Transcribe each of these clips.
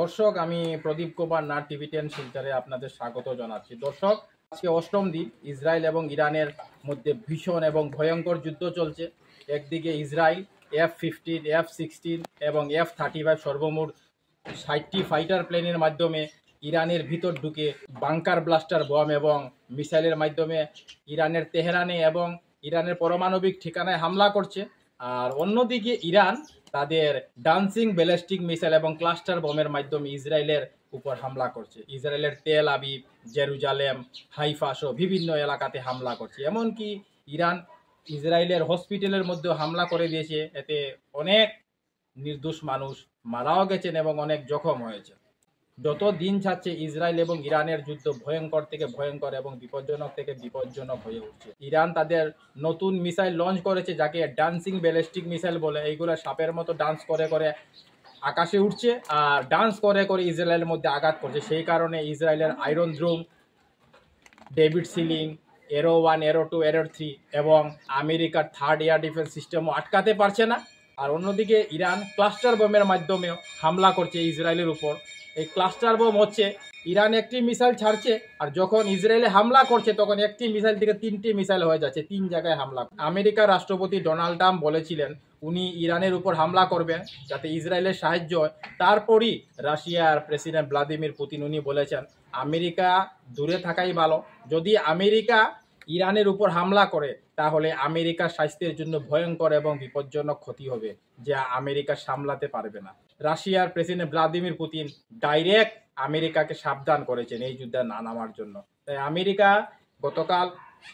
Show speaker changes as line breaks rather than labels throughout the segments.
দর্শক, আমি প্রদীপ কুমার নাথ টিভি10 শিলচরে আপনাদের স্বাগত জানাচ্ছি। দর্শক, আজকে অষ্টম দিন ইসরায়েল এবং ইরানের মধ্যে ভীষণ এবং ভয়ঙ্কর যুদ্ধ চলছে। একদিকে ইসরায়েল F-15, F-16 এবং F-35 সর্বমোট 60টি ফাইটার প্লেনের মাধ্যমে ইরানের ভিতর ঢুকে বাংকার ব্লাস্টার বম এবং মিসাইলের মাধ্যমে ইরানের তেহরানে এবং ইরানের পারমাণবিক ঠিকানায় হামলা করছে। আর অন্যদিকে ইরান তাদের ডান্সিং ব্যালিস্টিক মিসাইল এবং ক্লাস্টার বোমের মাধ্যমে ইসরায়েলের উপর হামলা করছে। ইসরায়েলের তেল আবিব, জেরুজালেম, হাইফা সহ বিভিন্ন এলাকাতে হামলা করছে। এমনকি ইরান ইসরায়েলের হসপিটালের মধ্যে হামলা করে দিয়েছে। এতে অনেক নির্দোষ মানুষ মারাও গেছেন এবং অনেক জখম হয়েছে। যত দিন যাচ্ছে ইসরায়েল এবং ইরানের যুদ্ধ ভয়ঙ্কর থেকে ভয়ঙ্কর এবং বিপজ্জনক থেকে বিপজ্জনক হয়ে উঠছে। ইরান তাদের নতুন মিসাইল লঞ্চ করেছে, যাকে ডান্সিং ব্যালিস্টিক মিসাইল বলে। এইগুলো সাপের মতো ডান্স করে করে আকাশে উঠছে আর ডান্স করে করে ইসরায়েলের মধ্যে আঘাত করছে। সেই কারণে ইসরায়েলের আয়রন ড্রোম, ডেভিড সিলিং, এরো 1, এরো 2, এরো 3 এবং আমেরিকার থার্ড এয়ার ডিফেন্স সিস্টেমও আটকাতে পারছে না। আর অন্যদিকে ইরান ক্লাস্টার বোমের মাধ্যমেও হামলা করছে ইসরায়েলের উপর। এই ক্লাস্টার বোম হচ্ছে ইরান একটি মিসাইল ছাড়ছে, আর যখন ইসরায়েলে হামলা করছে তখন একটি মিসাইল থেকে 3টি মিসাইল হয়ে যাচ্ছে, 3 জায়গায় হামলা। আমেরিকার রাষ্ট্রপতি ডোনাল্ড ট্রাম্প বলেছিলেন উনি ইরানের উপর হামলা করবেন যাতে ইসরায়েলের সাহায্য হয়। তারপরই রাশিয়ার প্রেসিডেন্ট ভ্লাদিমির পুতিন উনি বলেছেন আমেরিকা দূরে থাকাই ভালো। যদি আমেরিকা ইরানের উপর হামলা করে তাহলে আমেরিকার স্বাস্থ্যের জন্য ভয়ঙ্কর এবং বিপজ্জনক ক্ষতি হবে, যা আমেরিকা সামলাতে পারবে না। রাশিয়ার প্রেসিডেন্ট ভ্লাদিমির পুতিন ডাইরেক্ট আমেরিকাকে সাবধান করেছেন এই যুদ্ধে না নামার জন্য। তাই আমেরিকা গতকাল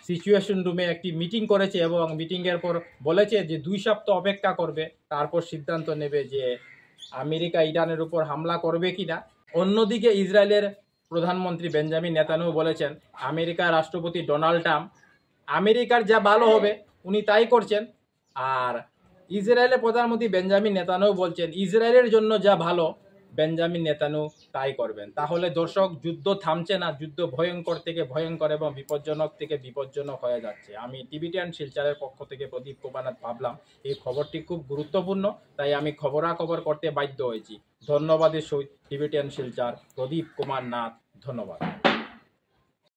সিচুয়েশন রুমে একটি মিটিং করেছে এবং মিটিংয়ের পর বলেছে যে 2 সপ্তাহ অপেক্ষা করবে, তারপর সিদ্ধান্ত নেবে যে আমেরিকা ইরানের উপর হামলা করবে কিনা। অন্যদিকে ইসরায়েলের প্রধানমন্ত্রী বেঞ্জামিন নেতানিয়াহু বলেছেন আমেরিকার রাষ্ট্রপতি ডোনাল্ড ট্রাম্প আমেরিকার যা ভালো হবে উনি তাই করছেন। আর ইসরায়েলের প্রধানমন্ত্রী বেঞ্জামিন নেতানিয়াহু বলছেন ইসরায়েলের জন্য যা ভালো বেঞ্জামিন নেতানিয়াহু তাই করবেন। তাহলে দর্শক, যুদ্ধ থামছে না, যুদ্ধ ভয়ঙ্কর থেকে ভয়ঙ্কর এবং বিপজ্জনক থেকে বিপজ্জনক হয়ে যাচ্ছে। আমি টিভি10 শিলচরের পক্ষ থেকে প্রদীপ কুমার নাথ ভাবলাম এই খবরটি খুব গুরুত্বপূর্ণ, তাই আমি খবরাখবর করতে বাধ্য হয়েছি। ধন্যবাদের সহিত টিভি10 শিলচর, প্রদীপ কুমার নাথ। ধন্যবাদ।